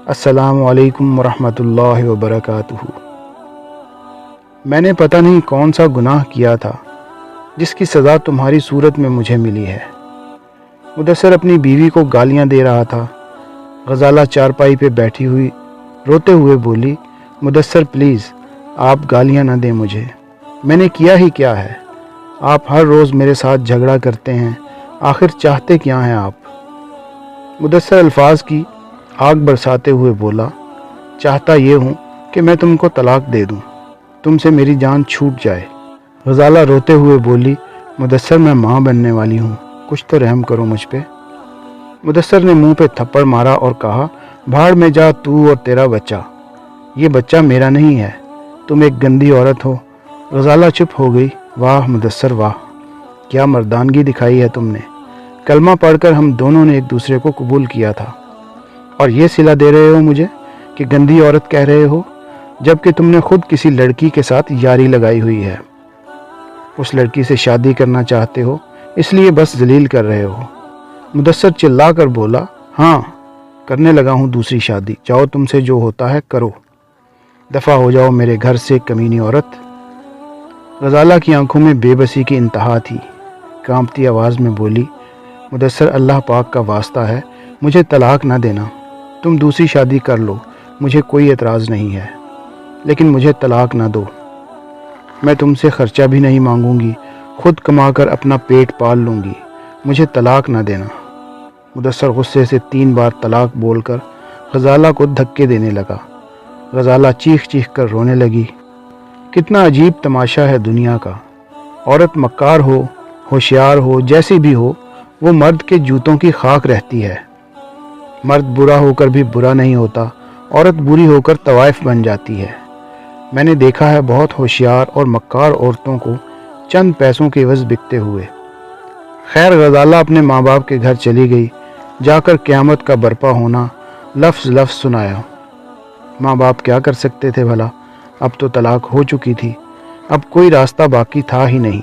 السلام علیکم ورحمۃ اللہ وبرکاتہ۔ میں نے پتہ نہیں کون سا گناہ کیا تھا جس کی سزا تمہاری صورت میں مجھے ملی ہے۔ مدثر اپنی بیوی کو گالیاں دے رہا تھا۔ غزالہ چارپائی پہ بیٹھی ہوئی روتے ہوئے بولی، مدثر پلیز آپ گالیاں نہ دیں مجھے، میں نے کیا ہی کیا ہے؟ آپ ہر روز میرے ساتھ جھگڑا کرتے ہیں، آخر چاہتے کیا ہیں آپ؟ مدثر الفاظ کی آگ برساتے ہوئے بولا، چاہتا یہ ہوں کہ میں تم کو طلاق دے دوں، تم سے میری جان چھوٹ جائے۔ غزالہ روتے ہوئے بولی، مدثر میں ماں بننے والی ہوں، کچھ تو رحم کرو مجھ پہ۔ مدثر نے منہ پہ تھپڑ مارا اور کہا، بھاڑ میں جا تو اور تیرا بچہ، یہ بچہ میرا نہیں ہے، تم ایک گندی عورت ہو۔ غزالہ چپ ہو گئی۔ واہ مدثر واہ، کیا مردانگی دکھائی ہے تم نے، کلمہ پڑھ کر ہم دونوں نے ایک دوسرے کو قبول کیا تھا، اور یہ صلہ دے رہے ہو مجھے کہ گندی عورت کہہ رہے ہو، جبکہ تم نے خود کسی لڑکی کے ساتھ یاری لگائی ہوئی ہے، اس لڑکی سے شادی کرنا چاہتے ہو، اس لیے بس ذلیل کر رہے ہو۔ مدثر چلا کر بولا، ہاں کرنے لگا ہوں دوسری شادی، جاؤ تم سے جو ہوتا ہے کرو، دفع ہو جاؤ میرے گھر سے کمینی عورت۔ غزالہ کی آنکھوں میں بے بسی کی انتہا تھی، کانپتی آواز میں بولی، مدثر اللہ پاک کا واسطہ ہے مجھے طلاق نہ دینا، تم دوسری شادی کر لو، مجھے کوئی اعتراض نہیں ہے، لیکن مجھے طلاق نہ دو، میں تم سے خرچہ بھی نہیں مانگوں گی، خود کما کر اپنا پیٹ پال لوں گی، مجھے طلاق نہ دینا۔ مدثر غصے سے 3 بار طلاق بول کر غزالہ کو دھکے دینے لگا۔ غزالہ چیخ چیخ کر رونے لگی۔ کتنا عجیب تماشا ہے دنیا کا، عورت مکار ہو، ہوشیار ہو، جیسی بھی ہو، وہ مرد کے جوتوں کی خاک رہتی ہے۔ مرد برا ہو کر بھی برا نہیں ہوتا، عورت بری ہو کر طوائف بن جاتی ہے۔ میں نے دیکھا ہے بہت ہوشیار اور مکار عورتوں کو چند پیسوں کے عوض بکتے ہوئے۔ خیر غزالہ اپنے ماں باپ کے گھر چلی گئی، جا کر قیامت کا برپا ہونا لفظ لفظ سنایا۔ ماں باپ کیا کر سکتے تھے بھلا، اب تو طلاق ہو چکی تھی، اب کوئی راستہ باقی تھا ہی نہیں،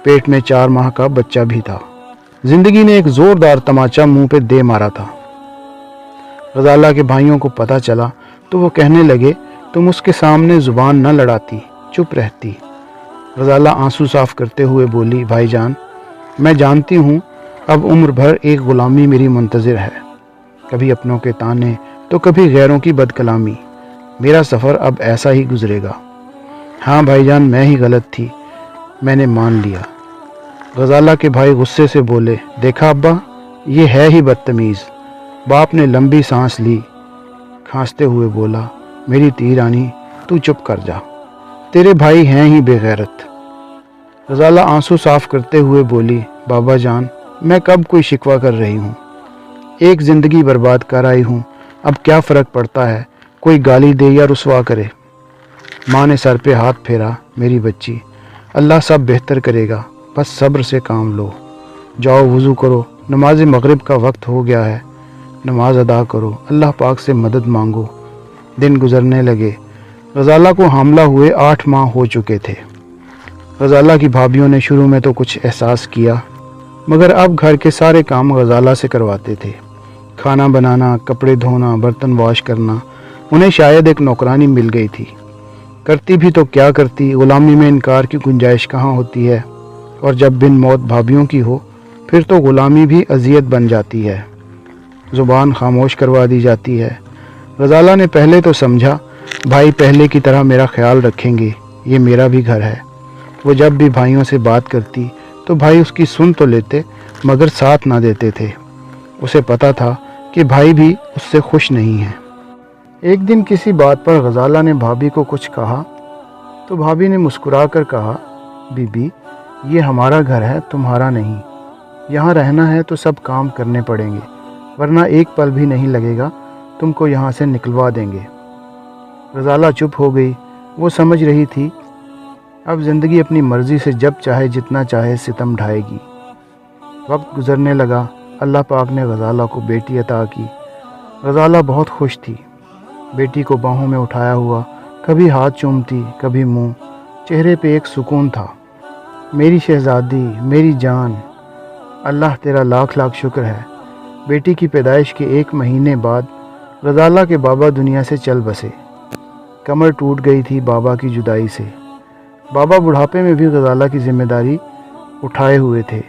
پیٹ میں 4 ماہ کا بچہ بھی تھا۔ زندگی نے ایک زوردار تماچا منہ پہ دے مارا تھا۔ غزالہ کے بھائیوں کو پتہ چلا تو وہ کہنے لگے، تم اس کے سامنے زبان نہ لڑاتی، چپ رہتی۔ غزالہ آنسو صاف کرتے ہوئے بولی، بھائی جان میں جانتی ہوں اب عمر بھر ایک غلامی میری منتظر ہے، کبھی اپنوں کے تانے تو کبھی غیروں کی بد کلامی، میرا سفر اب ایسا ہی گزرے گا۔ ہاں بھائی جان میں ہی غلط تھی، میں نے مان لیا۔ غزالہ کے بھائی غصے سے بولے، دیکھا ابا یہ ہے ہی بدتمیز۔ باپ نے لمبی سانس لی، کھانستے ہوئے بولا، میری تی رانی تو چپ کر جا، تیرے بھائی ہیں ہی بے غیرت۔ غزالہ آنسو صاف کرتے ہوئے بولی، بابا جان میں کب کوئی شکوہ کر رہی ہوں، ایک زندگی برباد کر آئی ہوں، اب کیا فرق پڑتا ہے کوئی گالی دے یا رسوا کرے۔ ماں نے سر پہ ہاتھ پھیرا، میری بچی اللہ سب بہتر کرے گا، بس صبر سے کام لو، جاؤ وضو کرو، نماز مغرب کا وقت ہو گیا ہے، نماز ادا کرو، اللہ پاک سے مدد مانگو۔ دن گزرنے لگے۔ غزالہ کو حاملہ ہوئے 8 ماہ ہو چکے تھے۔ غزالہ کی بھابھیوں نے شروع میں تو کچھ احساس کیا، مگر اب گھر کے سارے کام غزالہ سے کرواتے تھے، کھانا بنانا، کپڑے دھونا، برتن واش کرنا، انہیں شاید ایک نوکرانی مل گئی تھی، کرتی بھی تو کیا کرتی، غلامی میں انکار کی گنجائش کہاں ہوتی ہے، اور جب بن موت بھابھیوں کی ہو پھر تو غلامی بھی اذیت بن جاتی ہے، زبان خاموش کروا دی جاتی ہے۔ غزالہ نے پہلے تو سمجھا بھائی پہلے کی طرح میرا خیال رکھیں گے، یہ میرا بھی گھر ہے۔ وہ جب بھی بھائیوں سے بات کرتی تو بھائی اس کی سن تو لیتے مگر ساتھ نہ دیتے تھے، اسے پتہ تھا کہ بھائی بھی اس سے خوش نہیں ہیں۔ ایک دن کسی بات پر غزالہ نے بھابھی کو کچھ کہا تو بھابھی نے مسکرا کر کہا، بی بی یہ ہمارا گھر ہے تمہارا نہیں، یہاں رہنا ہے تو سب کام کرنے پڑیں گے، ورنہ ایک پل بھی نہیں لگے گا تم کو یہاں سے نکلوا دیں گے۔ غزالہ چپ ہو گئی، وہ سمجھ رہی تھی اب زندگی اپنی مرضی سے جب چاہے جتنا چاہے ستم ڈھائے گی۔ وقت گزرنے لگا، اللہ پاک نے غزالہ کو بیٹی عطا کی۔ غزالہ بہت خوش تھی، بیٹی کو باہوں میں اٹھایا ہوا، کبھی ہاتھ چومتی کبھی منہ، چہرے پہ ایک سکون تھا۔ میری شہزادی، میری جان، اللہ تیرا لاکھ لاکھ شکر ہے۔ بیٹی کی پیدائش کے 1 مہینے بعد غزالہ کے بابا دنیا سے چل بسے۔ کمر ٹوٹ گئی تھی بابا کی جدائی سے۔ بابا بڑھاپے میں بھی غزالہ کی ذمہ داری اٹھائے ہوئے تھے۔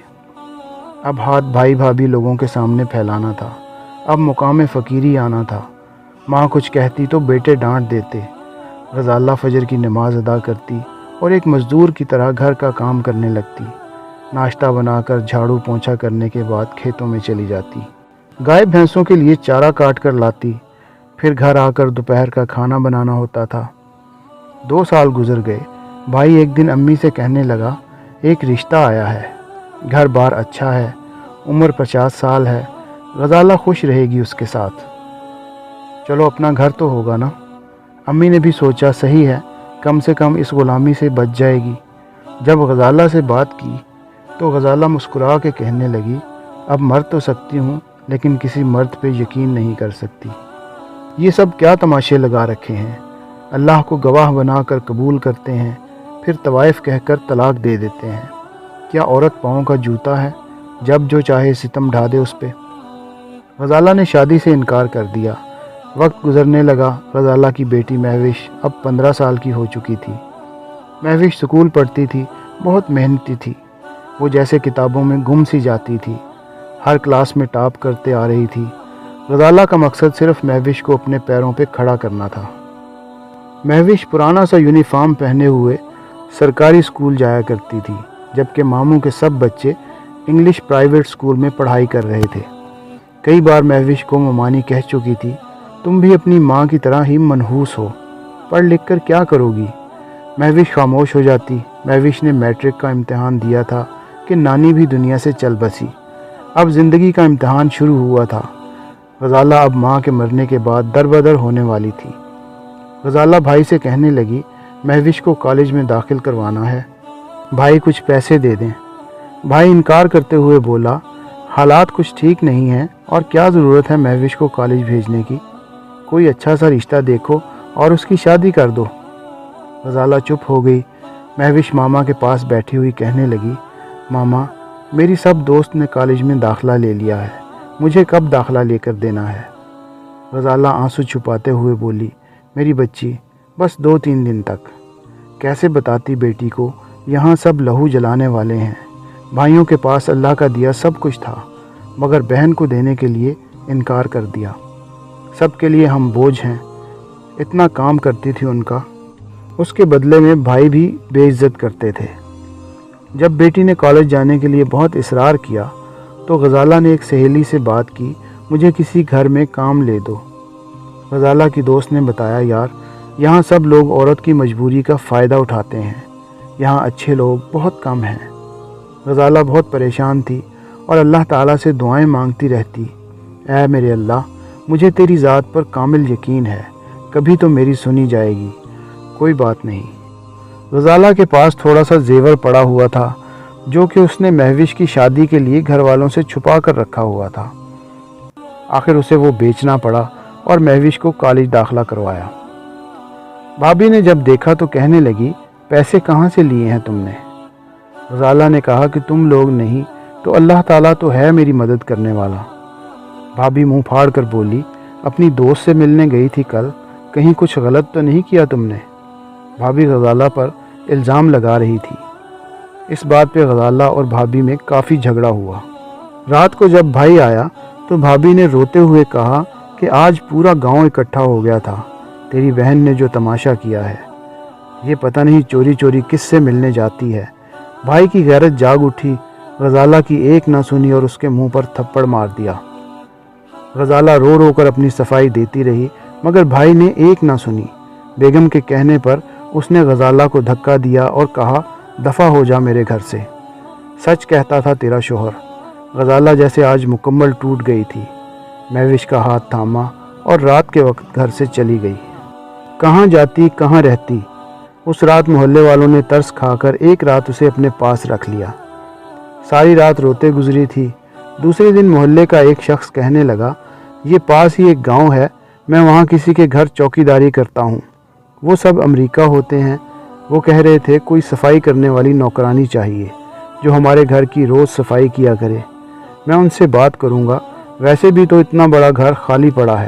اب ہاتھ بھائی بھابھی لوگوں کے سامنے پھیلانا تھا۔ اب مقام فقیری آنا تھا۔ ماں کچھ کہتی تو بیٹے ڈانٹ دیتے۔ غزالہ فجر کی نماز ادا کرتی اور ایک مزدور کی طرح گھر کا کام کرنے لگتی۔ ناشتہ بنا کر جھاڑو پونچھا کرنے کے بعد کھیتوں میں چلی جاتی۔ گائے بھینسوں کے لیے چارہ کاٹ کر لاتی، پھر گھر آ کر دوپہر کا کھانا بنانا ہوتا تھا۔ 2 سال گزر گئے۔ بھائی ایک دن امی سے کہنے لگا، ایک رشتہ آیا ہے، گھر بار اچھا ہے، عمر 50 سال ہے، غزالہ خوش رہے گی اس کے ساتھ۔ چلو اپنا گھر تو ہوگا نا۔ امی نے بھی سوچا صحیح ہے، کم سے کم اس غلامی سے بچ جائے گی۔ جب غزالہ سے بات کی تو غزالہ مسکرا کے کہنے لگی، اب مر تو سکتی ہوں لیکن کسی مرد پہ یقین نہیں کر سکتی۔ یہ سب کیا تماشے لگا رکھے ہیں؟ اللہ کو گواہ بنا کر قبول کرتے ہیں، پھر طوائف کہہ کر طلاق دے دیتے ہیں۔ کیا عورت پاؤں کا جوتا ہے؟ جب جو چاہے ستم ڈھا دے اس پہ۔ غزالہ نے شادی سے انکار کر دیا۔ وقت گزرنے لگا۔ غزالہ کی بیٹی مہوش اب 15 سال کی ہو چکی تھی۔ مہوش سکول پڑھتی تھی، بہت محنتی تھی۔ وہ جیسے کتابوں میں گم سی جاتی تھی، ہر کلاس میں ٹاپ کرتے آ رہی تھی۔ غزالہ کا مقصد صرف مہوش کو اپنے پیروں پہ کھڑا کرنا تھا۔ مہوش پرانا سا یونیفارم پہنے ہوئے سرکاری سکول جایا کرتی تھی، جبکہ ماموں کے سب بچے انگلش پرائیویٹ سکول میں پڑھائی کر رہے تھے۔ کئی بار مہوش کو ممانی کہہ چکی تھی، تم بھی اپنی ماں کی طرح ہی منحوس ہو، پڑھ لکھ کر کیا کرو گی؟ مہوش خاموش ہو جاتی۔ مہوش نے میٹرک کا امتحان دیا تھا کہ نانی بھی دنیا سے چل بسی۔ اب زندگی کا امتحان شروع ہوا تھا۔ غزالہ اب ماں کے مرنے کے بعد در بدر ہونے والی تھی۔ غزالہ بھائی سے کہنے لگی، مہوش کو کالج میں داخل کروانا ہے، بھائی کچھ پیسے دے دیں۔ بھائی انکار کرتے ہوئے بولا، حالات کچھ ٹھیک نہیں ہیں اور کیا ضرورت ہے مہوش کو کالج بھیجنے کی؟ کوئی اچھا سا رشتہ دیکھو اور اس کی شادی کر دو۔ غزالہ چپ ہو گئی۔ مہوش ماما کے پاس بیٹھی ہوئی کہنے لگی، ماما میری سب دوست نے کالج میں داخلہ لے لیا ہے، مجھے کب داخلہ لے کر دینا ہے؟ غزالہ آنسو چھپاتے ہوئے بولی، میری بچی بس 2-3 دن تک۔ کیسے بتاتی بیٹی کو، یہاں سب لہو جلانے والے ہیں۔ بھائیوں کے پاس اللہ کا دیا سب کچھ تھا، مگر بہن کو دینے کے لیے انکار کر دیا۔ سب کے لیے ہم بوجھ ہیں۔ اتنا کام کرتی تھی ان کا، اس کے بدلے میں بھائی بھی بے عزت کرتے تھے۔ جب بیٹی نے کالج جانے کے لیے بہت اصرار کیا تو غزالہ نے ایک سہیلی سے بات کی، مجھے کسی گھر میں کام لے دو۔ غزالہ کی دوست نے بتایا، یار یہاں سب لوگ عورت کی مجبوری کا فائدہ اٹھاتے ہیں، یہاں اچھے لوگ بہت کم ہیں۔ غزالہ بہت پریشان تھی اور اللہ تعالیٰ سے دعائیں مانگتی رہتی، اے میرے اللہ مجھے تیری ذات پر کامل یقین ہے، کبھی تو میری سنی جائے گی۔ کوئی بات نہیں۔ غزالہ کے پاس تھوڑا سا زیور پڑا ہوا تھا جو کہ اس نے مہوش کی شادی کے لیے گھر والوں سے چھپا کر رکھا ہوا تھا۔ آخر اسے وہ بیچنا پڑا اور مہوش کو کالج داخلہ کروایا۔ بھابھی نے جب دیکھا تو کہنے لگی، پیسے کہاں سے لیے ہیں تم نے؟ غزالہ نے کہا کہ تم لوگ نہیں تو اللہ تعالیٰ تو ہے میری مدد کرنے والا۔ بھابھی منہ پھاڑ کر بولی، اپنی دوست سے ملنے گئی تھی کل، کہیں کچھ غلط تو نہیں کیا تم نے؟ بھابھی غزالہ پر الزام لگا رہی تھی۔ اس بات پہ غزالہ اور بھابھی میں کافی جھگڑا ہوا۔ رات کو جب بھائی آیا تو بھابھی نے روتے ہوئے کہا کہ آج پورا گاؤں اکٹھا ہو گیا تھا، تیری بہن نے جو تماشا کیا ہے، یہ پتہ نہیں چوری چوری کس سے ملنے جاتی ہے۔ بھائی کی غیرت جاگ اٹھی، غزالہ کی ایک نہ سنی اور اس کے منہ پر تھپڑ مار دیا۔ غزالہ رو رو کر اپنی صفائی دیتی رہی مگر بھائی نے ایک نہ سنی۔ بیگم کے کہنے پر اس نے غزالہ کو دھکا دیا اور کہا، دفع ہو جا میرے گھر سے، سچ کہتا تھا تیرا شوہر۔ غزالہ جیسے آج مکمل ٹوٹ گئی تھی۔ مہوش کا ہاتھ تھاما اور رات کے وقت گھر سے چلی گئی۔ کہاں جاتی کہاں رہتی؟ اس رات محلے والوں نے ترس کھا کر ایک رات اسے اپنے پاس رکھ لیا۔ ساری رات روتے گزری تھی۔ دوسرے دن محلے کا ایک شخص کہنے لگا، یہ پاس ہی ایک گاؤں ہے، میں وہاں کسی کے گھر چوکیداری کرتا ہوں، وہ سب امریکہ ہوتے ہیں۔ وہ کہہ رہے تھے کوئی صفائی کرنے والی نوکرانی چاہیے جو ہمارے گھر کی روز صفائی کیا کرے۔ میں ان سے بات کروں گا، ویسے بھی تو اتنا بڑا گھر خالی پڑا ہے۔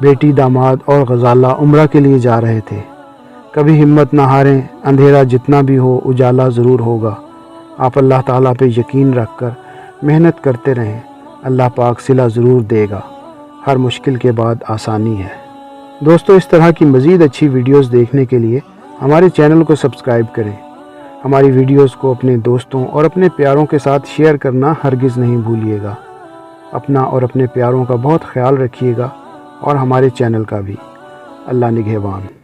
بیٹی، داماد اور غزالہ عمرہ کے لیے جا رہے تھے۔ کبھی ہمت نہ ہاریں، اندھیرا جتنا بھی ہو اجالا ضرور ہوگا۔ آپ اللہ تعالیٰ پہ یقین رکھ کر محنت کرتے رہیں، اللہ پاک صلہ ضرور دے گا۔ ہر مشکل کے بعد آسانی ہے۔ دوستو، اس طرح کی مزید اچھی ویڈیوز دیکھنے کے لیے ہمارے چینل کو سبسکرائب کریں۔ ہماری ویڈیوز کو اپنے دوستوں اور اپنے پیاروں کے ساتھ شیئر کرنا ہرگز نہیں بھولیے گا۔ اپنا اور اپنے پیاروں کا بہت خیال رکھیے گا اور ہمارے چینل کا بھی۔ اللہ نگہبان۔